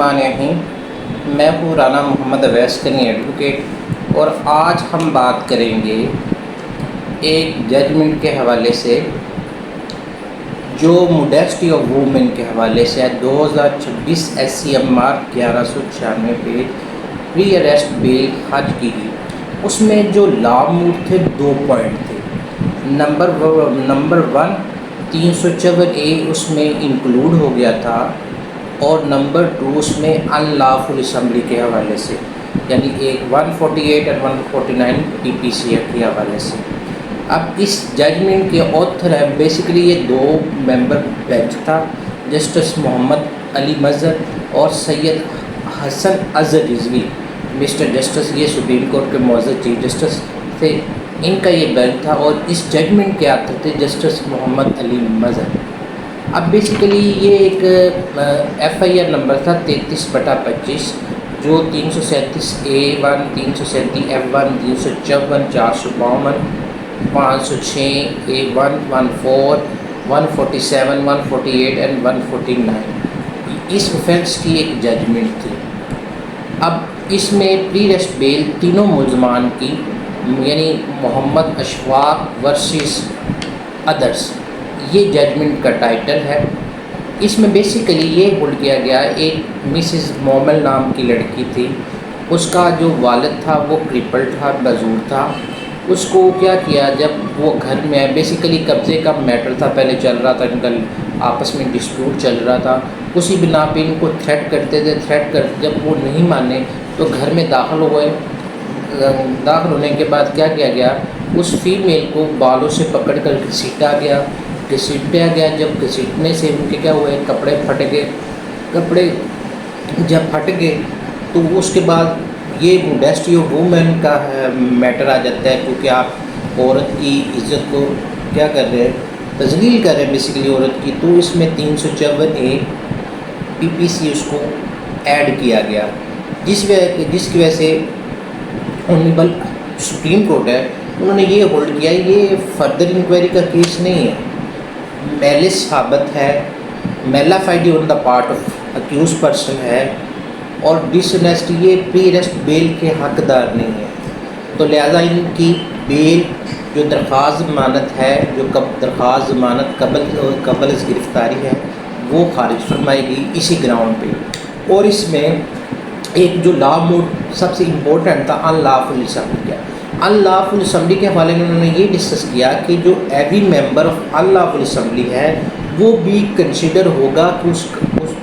الرحمن الرحیم۔ میں ہوں رانا محمد اویس کنی ایڈوکیٹ، اور آج ہم بات کریں گے ایک ججمنٹ کے حوالے سے جو موڈیسٹی آف وومن کے حوالے سے 2026 SCMR 1196 پہ پری اریسٹ بیل خارج کی گئی۔ اس میں جو لا موڈ تھے 2 پوائنٹ تھے۔ نمبر 1 354A اس میں انکلوڈ ہو گیا تھا، اور نمبر 2 اس میں ان لافل اسمبلی کے حوالے سے، یعنی ایک 148 اور 149 PPC ایکٹ کے حوالے سے۔ اب اس ججمنٹ کے آتھر ہے بیسیکلی یہ 2 ممبر بینچ تھا، جسٹس محمد علی مظہر اور سید حسن اظہر رضوی۔ مسٹر جسٹس یہ سپریم کورٹ کے معزز چیف جسٹس تھے، ان کا یہ بینچ تھا، اور اس ججمنٹ کے آتھر تھے جسٹس محمد علی مظہر۔ اب بیسیکلی یہ ایک FIR نمبر تھا 33/25، جو 337A1 337F1 354 452 506A1 14 147 148 and 149 us offence کی ایک ججمنٹ تھی۔ اب اس میں پری ریسٹ بیل تینوں ملزمان کی، یعنی محمد اشفاق ورسز ادرس، یہ ججمنٹ کا ٹائٹل ہے۔ اس میں بیسیکلی یہ ہولڈ کیا گیا، ایک مسز مومل نام کی لڑکی تھی، اس کا جو والد تھا وہ کرپل تھا، معذور تھا۔ اس کو کیا کیا، جب وہ گھر میں بیسیکلی قبضے کا میٹر تھا، پہلے چل رہا تھا، ان کا آپس میں ڈسپیوٹ چل رہا تھا، اسی بنا پہ ان کو تھریٹ کرتے تھے، جب وہ نہیں مانے تو گھر میں داخل ہوئے۔ داخل ہونے کے بعد کیا کیا گیا، اس فیمیل کو بالوں سے پکڑ کر گھسیٹا گیا۔ جب گھسیٹنے سے ان کے کیا ہوئے، کپڑے پھٹ گئے۔ کپڑے جب پھٹ گئے تو اس کے بعد یہ موڈیسٹی آف وومن کا میٹر آ جاتا ہے، کیونکہ آپ عورت کی عزت کو کیا کر رہے ہیں، تذلیل کر رہے ہیں بیسیکلی عورت کی۔ تو اس میں 354A PPC اس کو ایڈ کیا گیا، جس کی وجہ سے آنریبل سپریم کورٹ ہے، انہوں نے یہ ہولڈ کیا، یہ فردر انکوائری کا کیس نہیں ہے، میلس ثابت ہے، mala fide on the part of accused person ہے، اور ڈس آنیسٹی، یہ پری اریسٹ بیل کے حقدار نہیں ہے۔ تو لہذا ان کی بیل جو درخواست ضمانت ہے، جو درخواست ضمانت قبل از گرفتاری ہے، وہ خارج فرمائی گئی اسی گراؤنڈ پہ۔ اور اس میں ایک جو لا موڈ سب سے امپورٹنٹ تھا، ان لافل اسمبلی کا۔ ان لافل اسمبلی کے حوالے میں انہوں نے یہ ڈسکس کیا کہ جو every member of in lawful assembly ہے وہ بھی کنسیڈر ہوگا کہ اس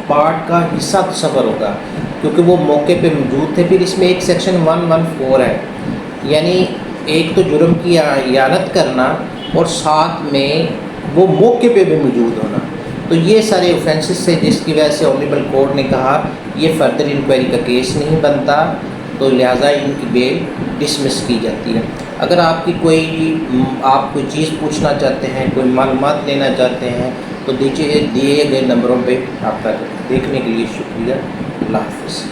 پارٹ کا حصہ تصور ہوگا، کیونکہ وہ موقع پہ موجود تھے۔ پھر اس میں ایک سیکشن 114 ہے، یعنی ایک تو جرم کی اعانت کرنا، اور ساتھ میں وہ موقع پہ بھی موجود ہونا۔ تو یہ سارے اوفینسز سے، جس کی وجہ سے آنریبل کورٹ نے کہا یہ فردر انکوائری کا کیس نہیں بنتا، تو لہٰذا ان کی بیل ڈسمس کی جاتی ہے۔ اگر آپ کی کوئی چیز پوچھنا چاہتے ہیں، کوئی معلومات لینا چاہتے ہیں، تو دیے گئے نمبروں پہ آپ کا دیکھنے کے لیے شکریہ۔ اللہ حافظ۔